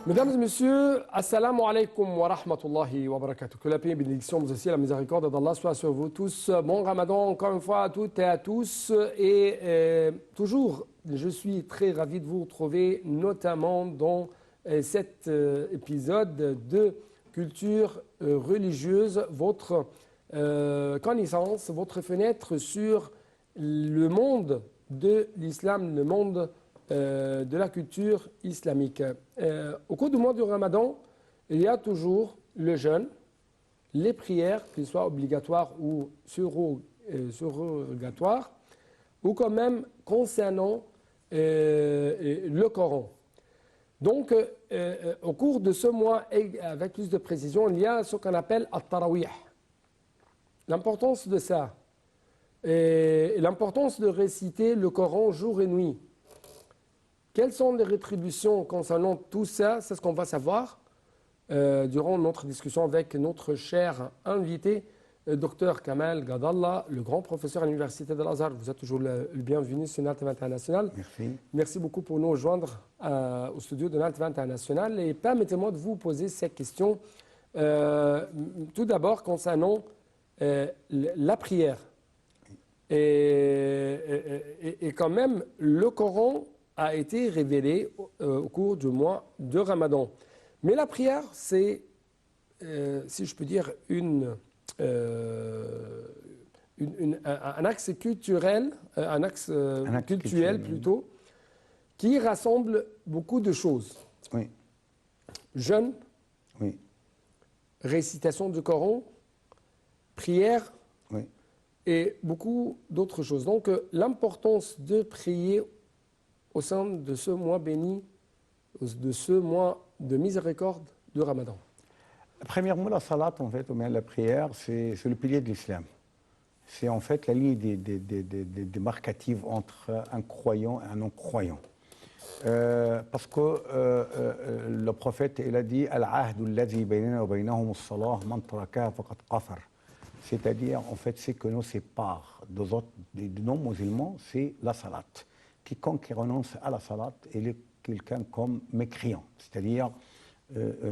Mesdames et messieurs, assalamu alaikum wa rahmatullahi wa barakatuh. Que la paix et bénédiction, vous aussi, la miséricorde d'Allah soit sur vous tous. Bon Ramadan encore une fois à toutes et à tous. Et toujours, je suis très ravi de vous retrouver, notamment dans cet épisode de culture religieuse, votre connaissance, votre fenêtre sur le monde de l'islam, le monde de la culture islamique. Au cours du mois du Ramadan, il y a toujours le jeûne, les prières, qu'elles soient obligatoires ou surrogatoires, ou quand même concernant le Coran. Donc, au cours de ce mois, avec plus de précision, il y a ce qu'on appelle at-tarawih. L'importance de ça, et l'importance de réciter le Coran jour et nuit. Quelles sont les rétributions concernant tout ça? C'est ce qu'on va savoir durant notre discussion avec notre cher invité, Dr Kamal Gadallah, le grand professeur à l'Université de l'Azhar. Vous êtes toujours le bienvenu sur NALTV International. Merci. Merci beaucoup pour nous rejoindre au studio de NALTV International. Et permettez-moi de vous poser ces questions. Tout d'abord, concernant la prière. Et quand même, le Coran a été révélé au cours du mois de Ramadan. Mais la prière, c'est, si je peux dire, un axe culturel, un axe cultuel plutôt, qui rassemble beaucoup de choses. Oui. Jeûne, Oui. récitation du Coran, prière, Oui. et beaucoup d'autres choses. Donc, l'importance de prier au sein de ce mois béni, de ce mois de miséricorde de Ramadan. Premièrement, la salat, en fait, ou bien la prière, c'est le pilier de l'islam. C'est en fait la ligne des marquatives entre un croyant et un non-croyant. Parce que le prophète, il a dit « Al-ahdu alladhi baynana wa baynahum as-salah man tarakaha faqad kafar ». C'est-à-dire, en fait, ce que nous sépare des non-musulmans, c'est la salat. Quiconque renonce à la salat, il est quelqu'un comme mécréant, c'est-à-dire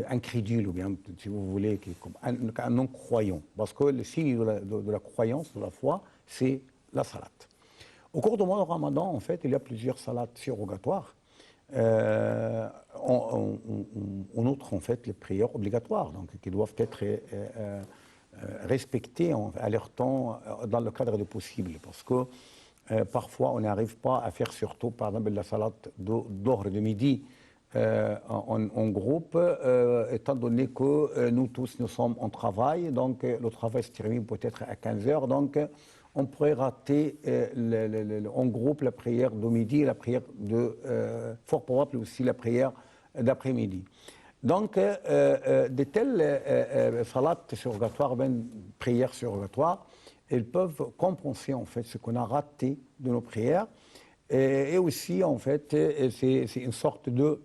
incrédule, ou bien, si vous voulez, un non-croyant. Parce que le signe de la croyance, de la foi, c'est la salat. Au cours du mois de Ramadan, en fait, il y a plusieurs salats surrogatoires. On outre, en fait, les prières obligatoires, donc, qui doivent être respectées à leur temps, dans le cadre du possible. Parce que parfois, on n'arrive pas à faire, surtout, par exemple, la salade d'or de midi en groupe, étant donné que nous tous, nous sommes en travail, donc le travail se termine peut-être à 15 heures, donc on pourrait rater en groupe la prière de midi, la prière fort probable aussi la prière d'après-midi. Donc, de telles salades surrogatoires, même prières surrogatoires, elles peuvent compenser en fait ce qu'on a raté de nos prières. Et aussi, en fait, c'est une sorte de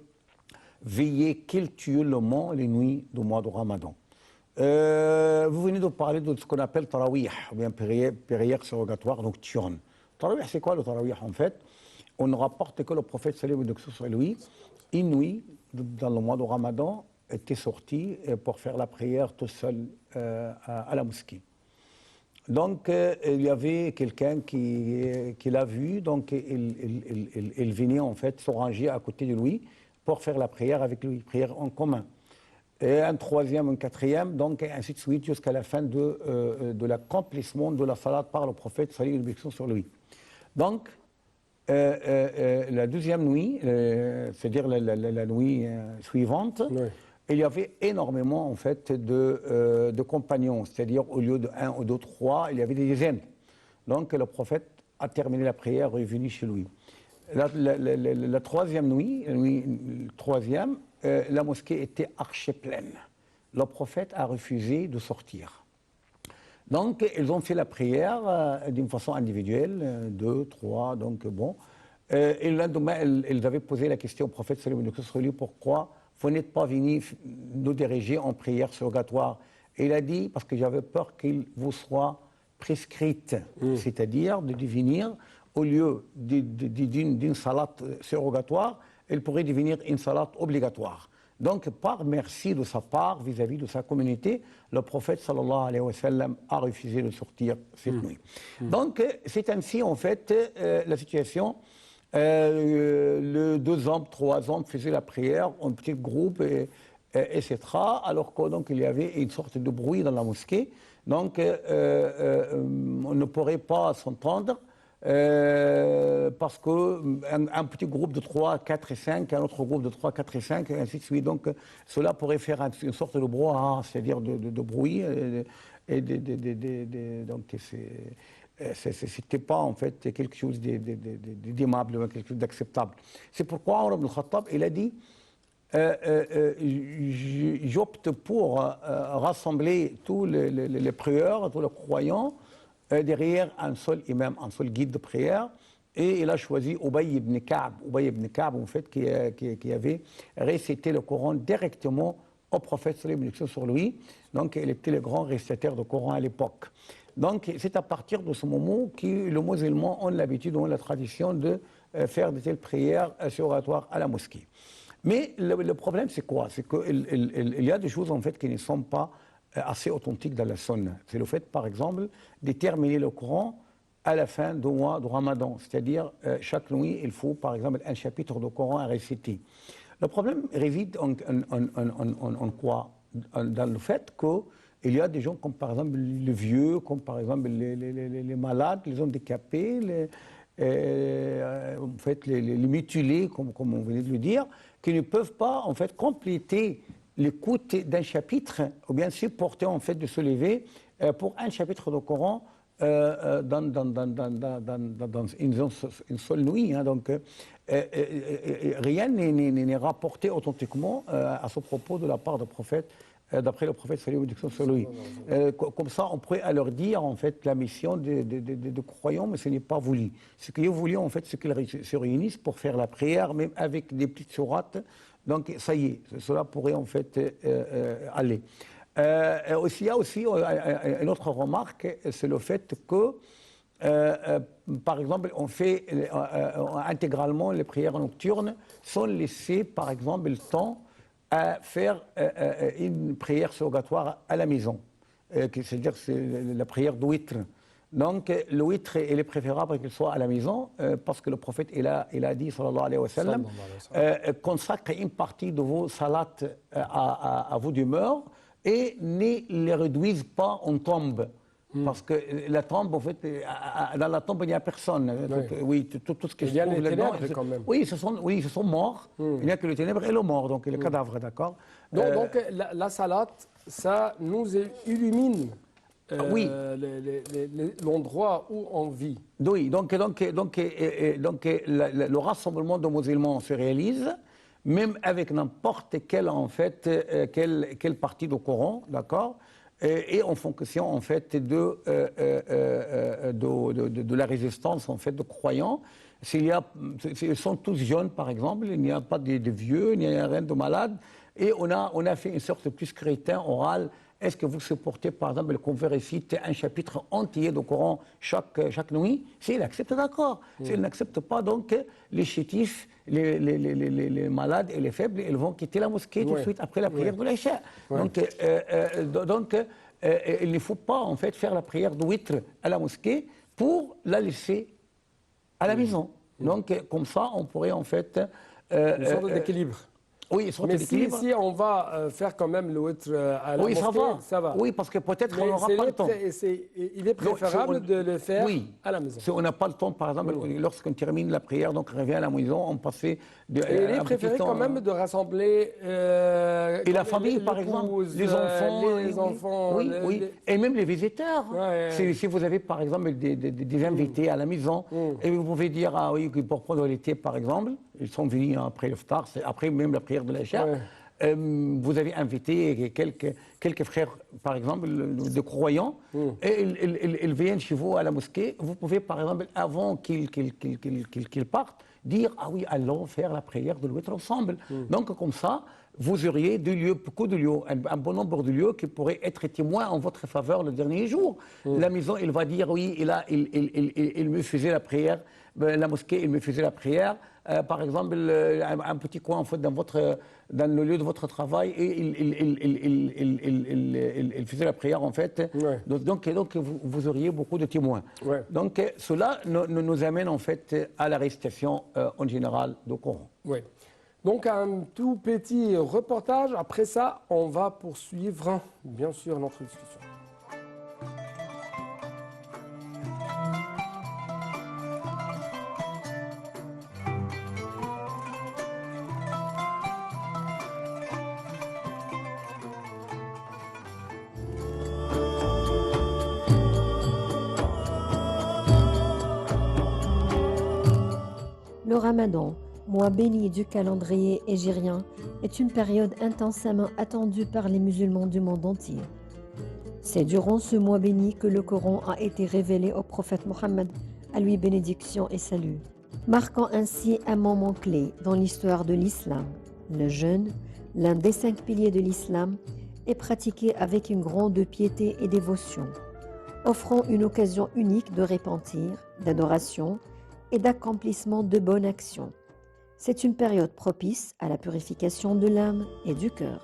veillée culturellement les nuits du mois de Ramadan. Vous venez de parler de ce qu'on appelle tarawih, ou bien prière surrogatoire nocturne. Tarawih, c'est quoi le tarawih en fait? On rapporte que le prophète sallallahu alayhi wa sallam, une nuit, dans le mois de Ramadan, était sorti pour faire la prière tout seul à la mosquée. Donc, il y avait quelqu'un qui l'a vu, donc il venait en fait se ranger à côté de lui pour faire la prière avec lui, prière en commun. Et un troisième, un quatrième, donc ainsi de suite jusqu'à la fin de l'accomplissement de la salat par le prophète sallallahu alayhi wa sallam sur lui. Donc, la deuxième nuit, c'est-à-dire la nuit suivante, oui. Il y avait énormément en fait de compagnons, c'est-à-dire au lieu de 1 ou 2, 3, il y avait des dizaines. Donc le prophète a terminé la prière et est venu chez lui. La troisième nuit, la mosquée était archi pleine. Le prophète a refusé de sortir. Donc ils ont fait la prière d'une façon individuelle, 2, 3, donc bon. Et le lendemain, ils avaient posé la question au prophète sallallahu alayhi wa sallam, pourquoi vous n'êtes pas venu nous diriger en prière surrogatoire? Et il a dit, parce que j'avais peur qu'il vous soit prescrite, c'est-à-dire de devenir, au lieu d'une salade surrogatoire, elle pourrait devenir une salade obligatoire. Donc, par merci de sa part vis-à-vis de sa communauté, le prophète sallallahu alayhi wa sallam a refusé de sortir cette nuit. Donc, c'est ainsi, en fait, la situation. Le 2 hommes, 3 hommes faisaient la prière en petit groupe, etc. Alors que donc il y avait une sorte de bruit dans la mosquée. Donc on ne pourrait pas s'entendre parce qu'un petit groupe de 3, 4 et 5, un autre groupe de 3, 4 et 5, et ainsi de suite. Donc cela pourrait faire une sorte de brouhaha, c'est-à-dire de bruit. Donc c'était pas en fait quelque chose d'aimable, quelque chose d'acceptable. C'est pourquoi Omar ibn al-Khattab, il a dit j'opte pour rassembler tous les prieurs, tous les croyants derrière un seul imam, un seul guide de prière. Et il a choisi Ubay ibn Ka'b. Ubay ibn Ka'b, en fait, qui avait récité le Coran directement au prophète sallallahu alayhi wa sallam sur lui. Donc, il était le grand récitateur du Coran à l'époque. Donc, c'est à partir de ce moment que les musulmans ont l'habitude, ont la tradition de faire de telles prières surrogatoires à la mosquée. Mais le problème, c'est quoi? C'est qu'il y a des choses, en fait, qui ne sont pas assez authentiques dans la sunna. C'est le fait, par exemple, de terminer le Coran à la fin du mois de Ramadan. C'est-à-dire, chaque nuit, il faut, par exemple, un chapitre du Coran à réciter. Le problème réside en quoi? Dans le fait qu'il y a des gens comme, par exemple, les vieux, comme, par exemple, les malades, les handicapés, en fait, les mutilés, comme on venait de le dire, qui ne peuvent pas, en fait, compléter l'écoute d'un chapitre, ou bien supporter, en fait, de se lever pour un chapitre du Coran dans une seule nuit. Hein. Donc, rien n'est rapporté authentiquement à ce propos de la part du prophète, d'après le prophète sallallahu alayhi wa sallam. Comme ça, on pourrait leur dire, en fait, la mission de croyants, mais ce n'est pas voulu. Ce qu'ils voulaient, en fait, c'est qu'ils se réunissent pour faire la prière, même avec des petites sourates. Donc, ça y est, cela pourrait, en fait, aller. Il y a aussi une autre remarque, c'est le fait que, par exemple, on fait intégralement les prières nocturnes sans laisser, par exemple, le temps à faire une prière surrogatoire à la maison, c'est-à-dire la prière de witr. Donc, le witr, il est préférable qu'il soit à la maison parce que le prophète, il a dit, sallallahu alayhi wa sallam, consacrez une partie de vos salats à vos demeures et ne les réduisent pas en tombe. Parce que la tombe, en fait, dans la tombe, il n'y a personne. Oui, tout ce qui se trouve là-dedans. Quand même. Oui, ils se sont morts. Il n'y a que le ténèbre et le mort, donc le cadavre, d'accord. Donc la salade, ça nous illumine oui. l'endroit où on vit. Oui, donc le rassemblement de musulmans se réalise, même avec n'importe quelle, en fait, quelle partie du Coran, d'accord, et en fonction, en fait, de la résistance, en fait, de croyants. Ils sont tous jeunes, par exemple, il n'y a pas de vieux, il n'y a rien de malade, et on a fait une sorte de plus scrutin oral. Est-ce que vous supportez, par exemple, qu'on vous récite un chapitre entier du Coran chaque nuit? S'il accepte, d'accord. S'il n'accepte pas, donc, les chétifs, les malades et les faibles, ils vont quitter la mosquée tout de suite après la prière de l'Aïcha. Donc, il ne faut pas, en fait, faire la prière de witr à la mosquée pour la laisser à la maison. Donc, comme ça, on pourrait, en fait... une sorte d'équilibre. Oui, mais si on va faire quand même le witr à la mosquée, ça va. Oui, parce que peut-être on n'aura pas le temps. Il est préférable de le faire à la maison. Si on n'a pas le temps, par exemple, lorsqu'on termine la prière, donc on revient à la maison, on passait... il est préféré quand même de rassembler... et la famille, par exemple, les enfants. Oui. Et même les visiteurs. Si vous avez, par exemple, des invités à la maison, et vous pouvez dire, ah oui, pour prendre l'été, par exemple, ils sont venus après le iftar, après même la prière de l'Aïcha. Vous avez invité quelques frères, par exemple, de croyants, et ils viennent chez vous à la mosquée. Vous pouvez, par exemple, avant qu'ils partent, dire « Ah oui, allons faire la prière de l'ouïtre ensemble ». Donc, comme ça, vous auriez beaucoup de lieux, un bon nombre de lieux qui pourraient être témoins en votre faveur le dernier jour. La maison, il va dire « Oui, il me faisait la prière ». La mosquée, il me faisait la prière par exemple, un petit coin en fait, dans le lieu de votre travail et il faisait la prière en fait. Ouais. Donc vous auriez beaucoup de témoins. Ouais. Donc cela nous amène en fait à la récitation en général du Coran. Oui. Donc un tout petit reportage. Après ça, on va poursuivre, bien sûr, notre discussion. Le Ramadan, mois béni du calendrier hégirien, est une période intensément attendue par les musulmans du monde entier. C'est durant ce mois béni que le Coran a été révélé au prophète Mohammed, à lui bénédiction et salut, marquant ainsi un moment clé dans l'histoire de l'islam. Le jeûne, l'un des 5 piliers de l'islam, est pratiqué avec une grande piété et dévotion, offrant une occasion unique de repentir, d'adoration et d'accomplissement de bonnes actions. C'est une période propice à la purification de l'âme et du cœur.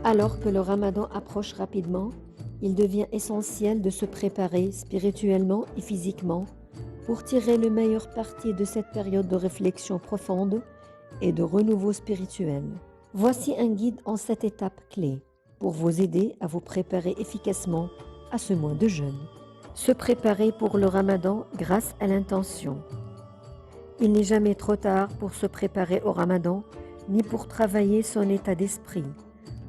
Alors que le Ramadan approche rapidement, il devient essentiel de se préparer spirituellement et physiquement pour tirer le meilleur parti de cette période de réflexion profonde et de renouveau spirituel. Voici un guide en 7 étapes clés pour vous aider à vous préparer efficacement à ce mois de jeûne. Se préparer pour le Ramadan grâce à l'intention. Il n'est jamais trop tard pour se préparer au Ramadan ni pour travailler son état d'esprit.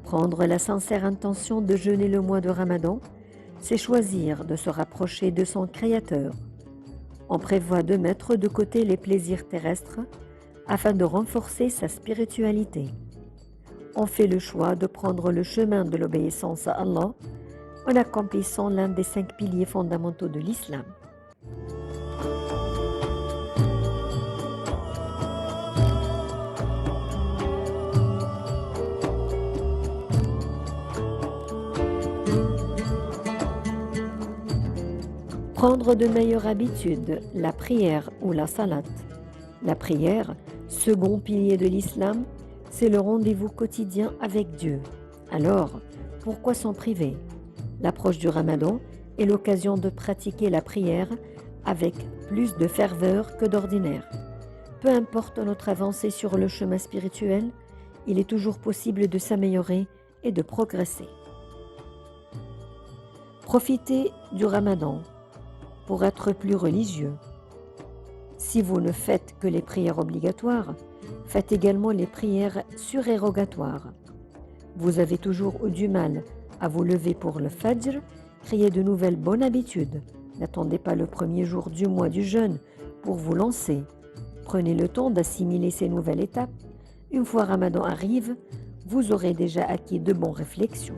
Prendre la sincère intention de jeûner le mois de Ramadan, c'est choisir de se rapprocher de son Créateur. On prévoit de mettre de côté les plaisirs terrestres afin de renforcer sa spiritualité. On fait le choix de prendre le chemin de l'obéissance à Allah en accomplissant l'un des 5 piliers fondamentaux de l'islam. Prendre de meilleures habitudes, la prière ou la salat. La prière, second pilier de l'islam, c'est le rendez-vous quotidien avec Dieu. Alors, pourquoi s'en priver? L'approche du Ramadan est l'occasion de pratiquer la prière avec plus de ferveur que d'ordinaire. Peu importe notre avancée sur le chemin spirituel, il est toujours possible de s'améliorer et de progresser. Profitez du Ramadan pour être plus religieux. Si vous ne faites que les prières obligatoires, faites également les prières surérogatoires. Vous avez toujours eu du mal à vous lever pour le Fajr, créez de nouvelles bonnes habitudes. N'attendez pas le premier jour du mois du jeûne pour vous lancer. Prenez le temps d'assimiler ces nouvelles étapes. Une fois Ramadan arrive, vous aurez déjà acquis de bonnes réflexions.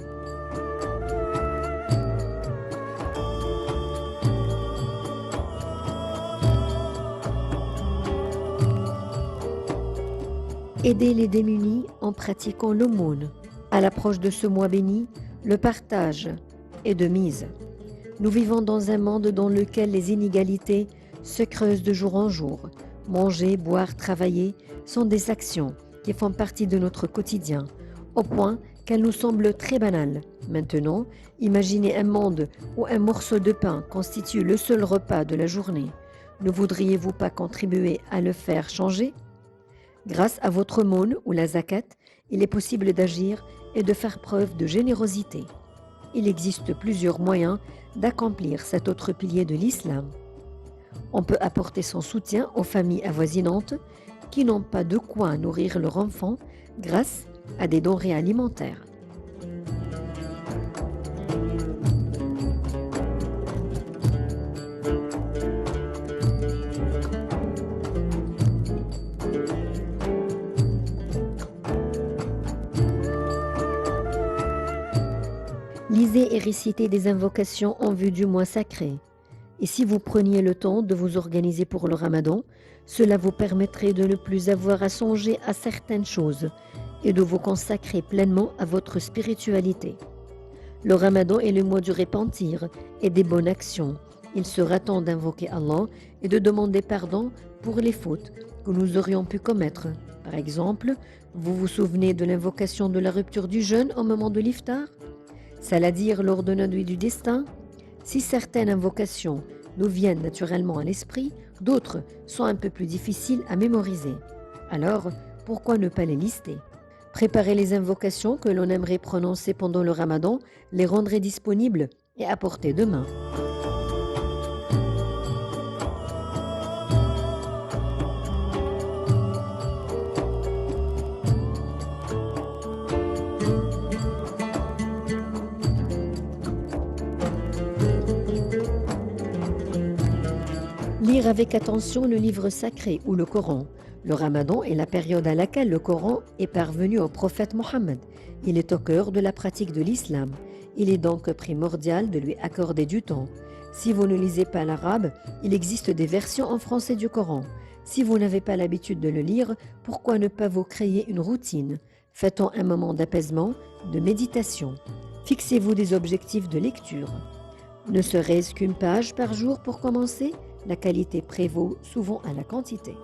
Aider les démunis en pratiquant l'aumône. À l'approche de ce mois béni, le partage est de mise. Nous vivons dans un monde dans lequel les inégalités se creusent de jour en jour. Manger, boire, travailler sont des actions qui font partie de notre quotidien, au point qu'elles nous semblent très banales. Maintenant, imaginez un monde où un morceau de pain constitue le seul repas de la journée. Ne voudriez-vous pas contribuer à le faire changer ? Grâce à votre aumône ou la zakat, il est possible d'agir et de faire preuve de générosité. Il existe plusieurs moyens d'accomplir cet autre pilier de l'islam. On peut apporter son soutien aux familles avoisinantes qui n'ont pas de quoi nourrir leur enfant grâce à des denrées alimentaires. Lisez et réciter des invocations en vue du mois sacré. Et si vous preniez le temps de vous organiser pour le Ramadan, cela vous permettrait de ne plus avoir à songer à certaines choses et de vous consacrer pleinement à votre spiritualité. Le Ramadan est le mois du repentir et des bonnes actions. Il sera temps d'invoquer Allah et de demander pardon pour les fautes que nous aurions pu commettre. Par exemple, vous vous souvenez de l'invocation de la rupture du jeûne au moment de l'iftar? C'est-à-dire lors de la nuit du destin? Si certaines invocations nous viennent naturellement à l'esprit, d'autres sont un peu plus difficiles à mémoriser. Alors, pourquoi ne pas les lister? Préparer les invocations que l'on aimerait prononcer pendant le Ramadan, les rendre disponibles et à portée de main. Lire avec attention le livre sacré ou le Coran. Le Ramadan est la période à laquelle le Coran est parvenu au prophète Mohammed. Il est au cœur de la pratique de l'islam. Il est donc primordial de lui accorder du temps. Si vous ne lisez pas l'arabe, il existe des versions en français du Coran. Si vous n'avez pas l'habitude de le lire, pourquoi ne pas vous créer une routine? Faites-en un moment d'apaisement, de méditation. Fixez-vous des objectifs de lecture. Ne serait-ce qu'une page par jour pour commencer? La qualité prévaut souvent à la quantité.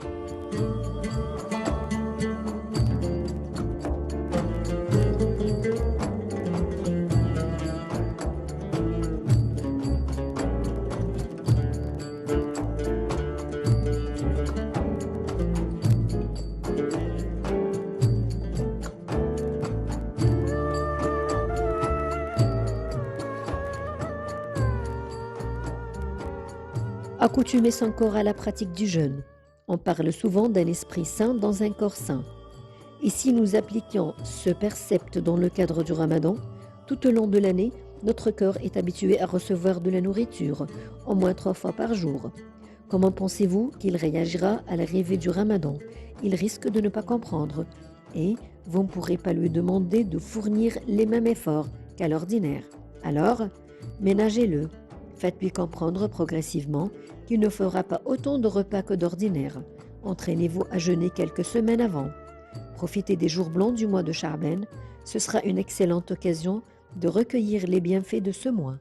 Accoutumer son corps à la pratique du jeûne. On parle souvent d'un esprit sain dans un corps sain. Et si nous appliquions ce précepte dans le cadre du Ramadan, tout au long de l'année, notre corps est habitué à recevoir de la nourriture, au moins 3 fois par jour. Comment pensez-vous qu'il réagira à l'arrivée du Ramadan? Il risque de ne pas comprendre. Et vous ne pourrez pas lui demander de fournir les mêmes efforts qu'à l'ordinaire. Alors, ménagez-le. Faites-lui comprendre progressivement qu'il ne fera pas autant de repas que d'ordinaire. Entraînez-vous à jeûner quelques semaines avant. Profitez des jours blancs du mois de Cha'ban. Ce sera une excellente occasion de recueillir les bienfaits de ce mois.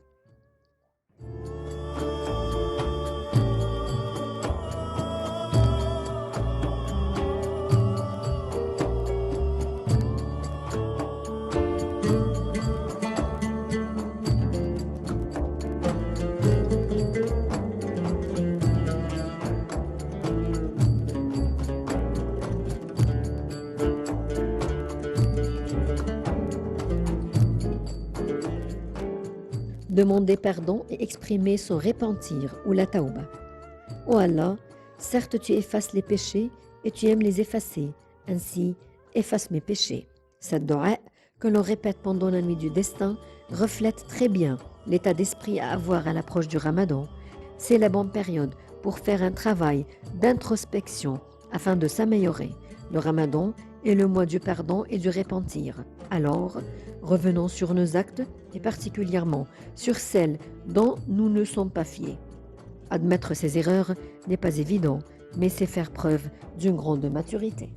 Demander pardon et exprimer son repentir ou la taouba. Ô Allah, certes tu effaces les péchés et tu aimes les effacer. Ainsi, efface mes péchés. Cette doua que l'on répète pendant la nuit du destin reflète très bien l'état d'esprit à avoir à l'approche du Ramadan. C'est la bonne période pour faire un travail d'introspection afin de s'améliorer. Le Ramadan est le mois du pardon et du repentir. Alors, revenons sur nos actes et particulièrement sur celles dont nous ne sommes pas fiers. Admettre ses erreurs n'est pas évident, mais c'est faire preuve d'une grande maturité.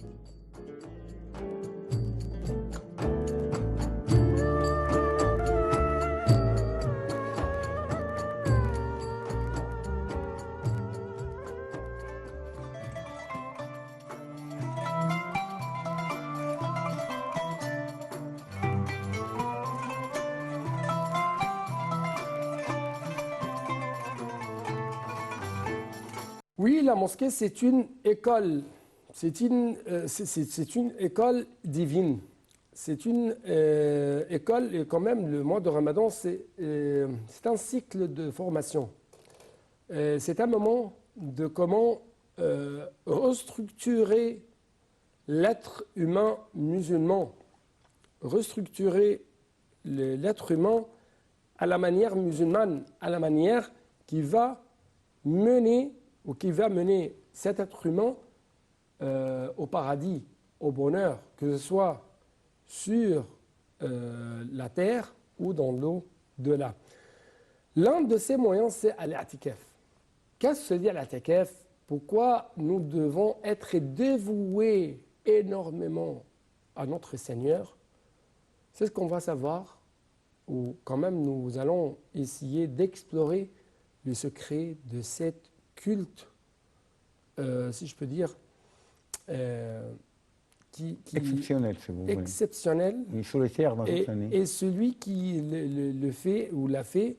Oui, la mosquée, c'est une école. C'est une école divine. C'est une école, et quand même, le mois de Ramadan, c'est un cycle de formation. C'est un moment de comment restructurer l'être humain musulman, restructurer l'être humain à la manière musulmane, à la manière qui va mener ou qui va mener cet être humain au paradis, au bonheur, que ce soit sur la terre ou dans l'eau de là. L'un de ces moyens, c'est al-i'tikaf. Qu'est-ce que se dit al-i'tikaf? Pourquoi nous devons être dévoués énormément à notre Seigneur? C'est ce qu'on va savoir, ou quand même nous allons essayer d'explorer le secret de cette culte, si je peux dire, qui Exceptionnel, si vous voulez. exceptionnel. Il est solitaire dans cette année. Et celui qui le fait ou l'a fait,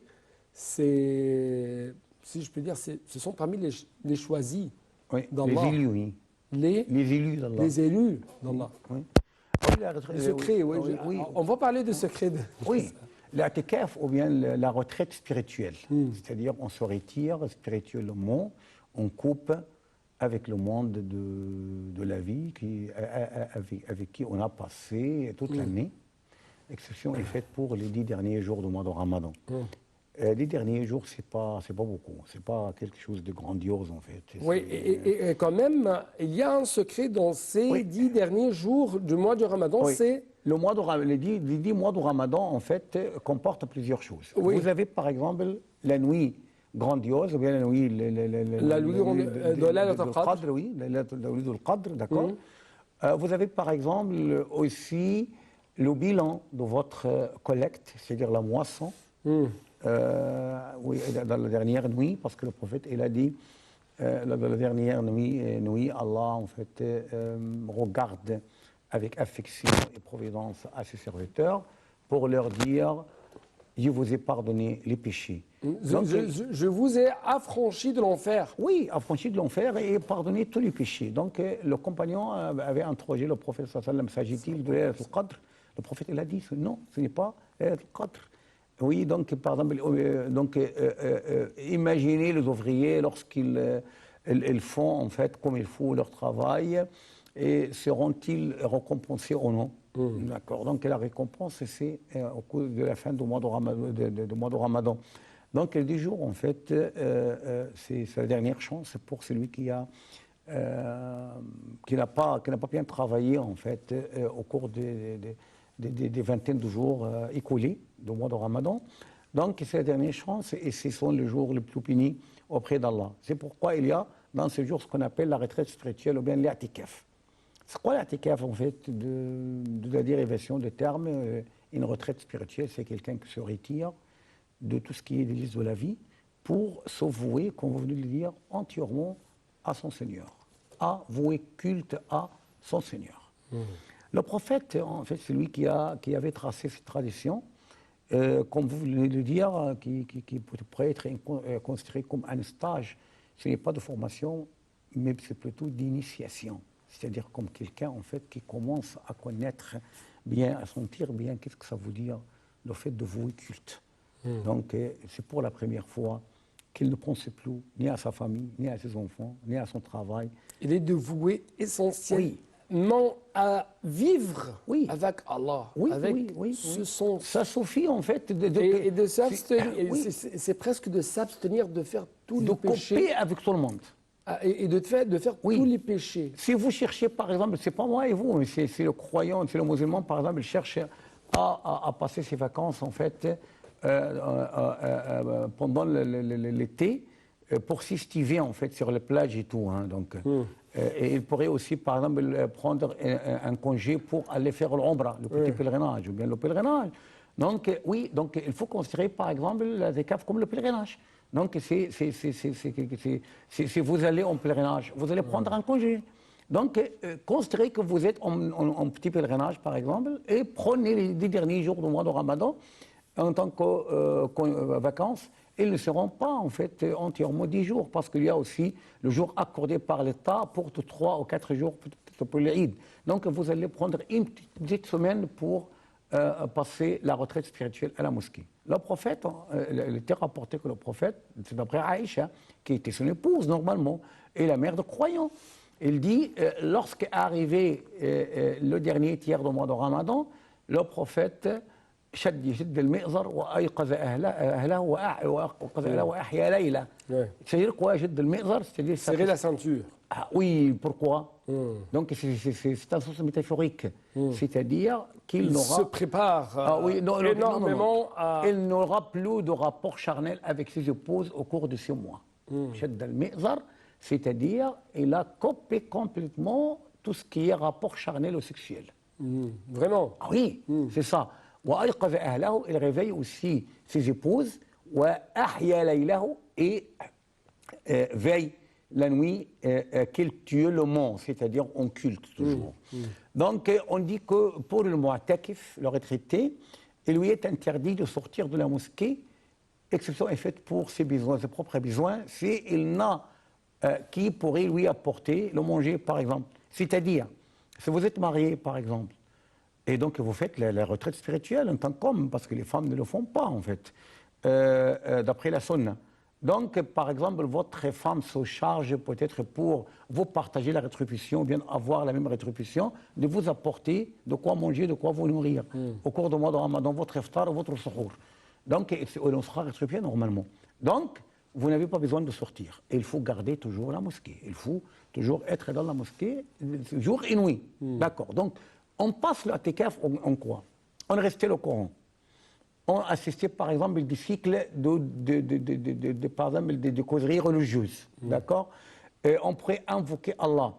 c'est, si je peux dire, ce sont parmi les choisis Oui, d'Allah. les élus, oui. Les élus d'Allah. les élus d'Allah. Oui. Le secret, oui. oui. On va parler de secret. Oui, l'Atikaf ou bien la retraite spirituelle. C'est-à-dire on se retire spirituellement, on coupe avec le monde de la vie avec qui on a passé toute l'année. L'exception est faite pour les 10 derniers jours du mois de Ramadan. Les derniers jours, c'est pas beaucoup. C'est pas quelque chose de grandiose en fait. Oui, et quand même, il y a un secret dans ces 10 derniers jours du mois du Ramadan, Oui. c'est... Les 10 mois du Ramadan, en fait, comportent plusieurs choses. Oui. Vous avez, par exemple, la nuit grandiose, ou bien la nuit... La nuit de Laylat al-Qadr. Oui, la nuit al-Qadr, d'accord. Vous avez, par exemple, aussi le bilan de votre collecte, c'est-à-dire la moisson. Oui, dans la dernière nuit, parce que le prophète, il a dit, dans la dernière nuit, Allah, en fait, regarde avec affection et providence à ses serviteurs pour leur dire, je vous ai pardonné les péchés. Donc, Je vous ai affranchi de l'enfer. oui, affranchi de l'enfer et pardonné tous les péchés. Donc, le compagnon avait interrogé le prophète, s'agit-il de Laylat al-Qadr? Le prophète, il a dit, non, ce n'est pas Laylat al-Qadr. Oui, donc, par exemple, imaginez les ouvriers lorsqu'ils ils font, en fait, comme il faut leur travail, et seront-ils récompensés ou non? D'accord. Donc, la récompense, c'est au cours de la fin du mois de Ramadan. Donc, les 10 jours, en fait, c'est la dernière chance pour celui qui n'a pas bien travaillé, en fait, au cours des vingtaines de jours écoulés du mois de Ramadan. Donc, c'est la dernière chance et ce sont les jours les plus punis auprès d'Allah. C'est pourquoi il y a dans ce jour ce qu'on appelle la retraite spirituelle ou bien l'I'tikaf. C'est quoi l'I'tikaf, en fait, de la dérivation de terme? Une retraite spirituelle, c'est quelqu'un qui se retire de tout ce qui est délice de la vie pour se vouer, comme vous venez de le dire, entièrement à son Seigneur, à vouer culte à son Seigneur. Le prophète, en fait, c'est lui qui avait tracé cette tradition, comme vous venez de le dire, qui pourrait être considéré comme un stage. Ce n'est pas de formation, mais c'est plutôt d'initiation. C'est-à-dire comme quelqu'un, en fait, qui commence à connaître bien, à sentir bien qu'est-ce que ça veut dire, le fait de vouer culte. Donc, c'est pour la première fois qu'il ne pense plus ni à sa famille, ni à ses enfants, ni à son travail. Il est dévoué essentiellement à vivre avec Allah, avec ce sens. Ça suffit, en fait. Et de s'abstenir, c'est presque de s'abstenir de faire tous les péchés. De couper avec tout le monde. Et de faire tous les péchés. Si vous cherchez, par exemple, c'est pas moi et vous, mais c'est le croyant, c'est le musulman, par exemple, il cherche à passer ses vacances, en fait, pendant l'été, pour s'estiver, en fait, sur les plages et tout. Hein, donc, et il pourrait aussi, par exemple, prendre un congé pour aller faire l'Umrah, le petit pèlerinage, ou bien le pèlerinage. Donc, oui, donc il faut considérer, par exemple, la zikaf comme le pèlerinage. Donc, si vous allez en pèlerinage, vous allez prendre un congé. Donc, considérez que vous êtes en petit pèlerinage, par exemple, et prenez les 10 derniers jours du mois de Ramadan en tant que vacances. Ils ne seront pas, en fait, entièrement 10 jours, parce qu'il y a aussi le jour accordé par l'État pour 3 ou 4 jours pour l'Eid. Donc, vous allez prendre une petite semaine pour passer la retraite spirituelle à la mosquée. Le prophète, il était rapporté que le prophète, c'est d'après Aïcha, qui était son épouse normalement, et la mère de croyants. Il dit, lorsqu'est arrivé le dernier tiers du mois de Ramadan, le prophète شد المئزر وايقظ اهله وايقظ اهله واحيا ليله. Ouais. C'est-à-dire quoi, شد المئزر, c'est-à-dire Serrer la ceinture. Ah oui, pourquoi? Donc c'est un sens métaphorique, c'est-à-dire qu'il Il se n'aura prépare non, énormément à... il n'aura plus de rapport charnel avec ses épouses au cours de 6 mois. شد المئزر, c'est-à-dire il a coupé complètement tout ce qui est rapport charnel ou sexuel. Vraiment. Ah oui, c'est ça. وأيقظ أهله, il réveille aussi ses épouses. وأحيا ليله, et veille la nuit cultuellement, c'est-à-dire on culte toujours. Donc on dit que pour le mu'takif, le retraité, il lui est interdit de sortir de la mosquée. L'exception est faite pour ses besoins, ses propres besoins, s'il n'a qui pourrait lui apporter le manger, par exemple. C'est-à-dire, si vous êtes marié, par exemple, et donc vous faites la retraite spirituelle en tant qu'homme, parce que les femmes ne le font pas, en fait, d'après la sunna. Donc, par exemple, votre femme se charge peut-être pour vous partager la rétribution, ou bien avoir la même rétribution, de vous apporter de quoi manger, de quoi vous nourrir au cours du mois de Ramadan, votre iftar ou votre suhour. Donc, on sera rétribué normalement. Donc, vous n'avez pas besoin de sortir. Et il faut garder toujours la mosquée. Il faut toujours être dans la mosquée jour et nuit. D'accord. Donc, on passe l'Atikaf en quoi? On restait le Coran. On assistait par exemple des cycles par exemple, de causeries religieuses. D'accord. Et on pourrait invoquer Allah.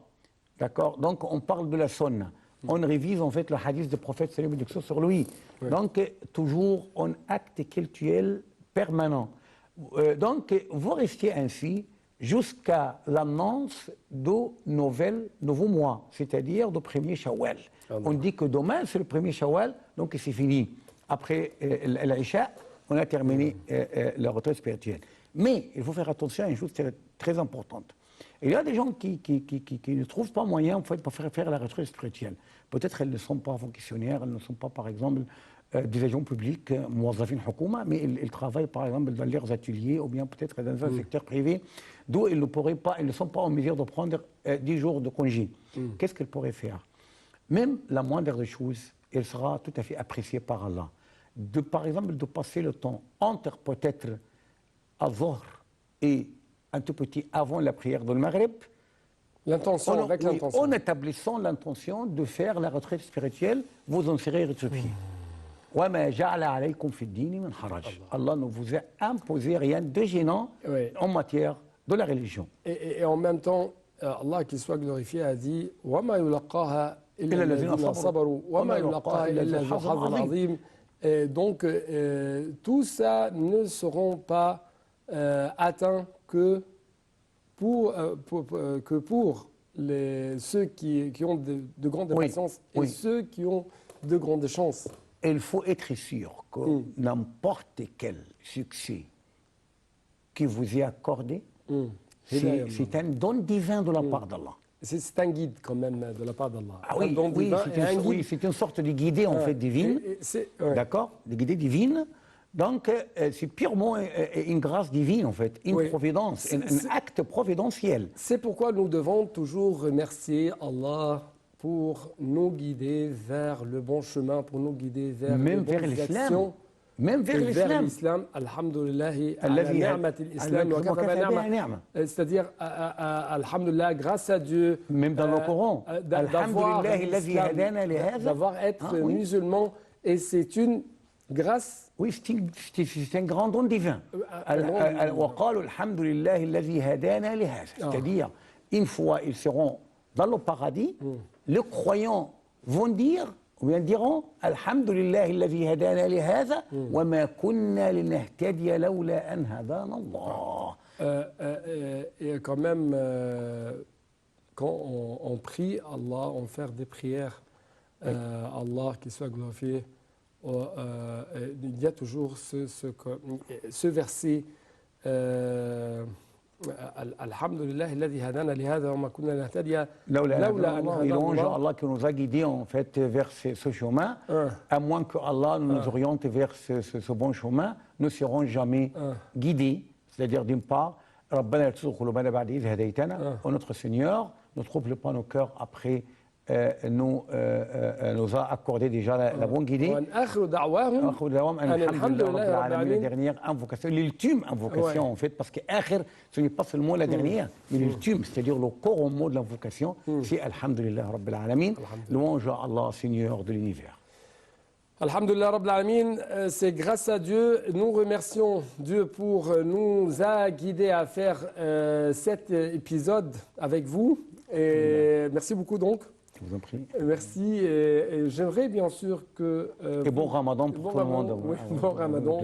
D'accord. Donc, on parle de la sunna. On révise en fait le hadith du prophète salam sur lui. Donc, toujours en acte cultuel permanent. Donc, vous restez ainsi jusqu'à l'annonce du nouveau mois, c'est-à-dire du 1er Shawwal. On dit que demain, c'est le 1er Shawwal, donc c'est fini. Après l'Isha, on a terminé la retraite spirituelle. Mais il faut faire attention à une chose très importante. Il y a des gens qui ne trouvent pas moyen en fait, pour faire la retraite spirituelle. Peut-être elles ne sont pas fonctionnaires, elles ne sont pas, par exemple, des agents publics, mouazzafin hukuma, mais ils travaillent, par exemple, dans leurs ateliers ou bien peut-être dans un secteur privé, d'où ils ne sont pas en mesure de prendre 10 jours de congé. Qu'est-ce qu'ils pourraient faire? Même la moindre des choses, elle sera tout à fait appréciée par Allah. Par exemple, de passer le temps entre peut-être Al-Zohr et un tout petit avant la prière de Maghreb, L'intention, avec l'intention. en établissant l'intention de faire la retraite spirituelle, vous en serez rétribué. وَمَا جَعْلَ عَلَيْكُمْ فِي الدِّينِ مِنْ حَرَجٍ. Allah ne vous a imposé rien de gênant en matière de la religion. Et en même temps, Allah, qu'il soit glorifié, a dit وَمَا يُلَقَّاهَا إِلَّا الَّذِينَ صَبَرُوا وَمَا يُلَقَّاهَا إِلَّا ذُو حَظٍّ عَظِيمٍ. Et donc, tout ça ne seront pas atteints que pour ceux qui ont de grandes patiences et ceux qui ont de grandes chances. Il faut être sûr que n'importe quel succès qui vous est accordé, c'est un don divin de la part d'Allah. C'est un guide quand même de la part d'Allah. Ah oui, c'est une sorte de guidée en fait divine, d'accord, de guidée divine. Donc c'est purement une grâce divine en fait, une providence, un acte providentiel. C'est pourquoi nous devons toujours remercier Allah pour nous guider vers le bon chemin, pour nous guider vers les bonnes actions. Même vers l'islam. Alhamdulillah, c'est-à-dire, alhamdulillah, grâce à Dieu. Même dans le Coran. D'avoir être musulman. Et c'est une grâce. Oui, c'est un grand don divin. C'est-à-dire, une fois ils seront dans le paradis, les croyants vont dire, ou bien diront, Alhamdulillah, alladhi hadana li hadha, wa ma kunna linahtadiya lawla an hadana Allah. Et quand même, quand on prie Allah, on fait des prières, Allah qui soit glorifié, il y a toujours ce verset. Alhamdulillah, alladhi hadana li hadha wa ma kunna linahtadiya lawla an hadana Allah. Il louange Allah qui nous a guidés en fait vers ce chemin. À moins que Allah nous oriente vers ce bon chemin, nous ne serons jamais guidés. C'est-à-dire d'une part, Rabbana la tuzigh qulubana ba'da idh hadaytana, ô notre Seigneur, ne trouble pas nos cœurs après nous a accordé déjà la bonne guidée. وآخر دعواهم آخر دوام أن الحمد لله رب la العالمين. dernière invocation, l'ultime invocation en fait, parce que Akhir, ce n'est pas seulement la dernière, mais l'ultime, c'est-à-dire le coron mot de l'invocation, c'est Alhamdulillah Rabbil Alamin, louange à Allah, Seigneur de l'univers. Alhamdulillah Rabbil Alamin, c'est grâce à Dieu, nous remercions Dieu pour nous a guidés à faire cet épisode avec vous. Et merci beaucoup donc. Je vous en prie. Merci. Et j'aimerais bien sûr que... Et bon Ramadan pour bon tout le monde. Ramadan, oui, bon Ramadan.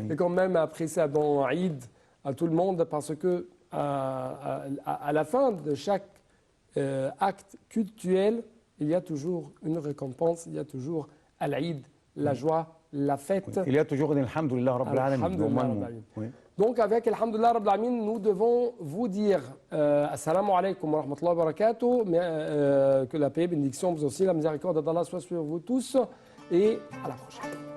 Et quand même après ça, bon Eid à tout le monde, parce que à la fin de chaque acte cultuel, il y a toujours une récompense, il y a toujours Al-Eid, la joie, la fête. Il y a toujours un Alhamdulillah Rabbil Alamin. Alhamdulillah Rabbil Alamin. Oui. Donc avec Alhamdulillah Rabbil Alamin, nous devons vous dire Assalamu alaikum wa rahmatullahi wa barakatuh, mais que la paix, bénédiction, mais aussi la miséricorde d'Allah soit sur vous tous et à la prochaine.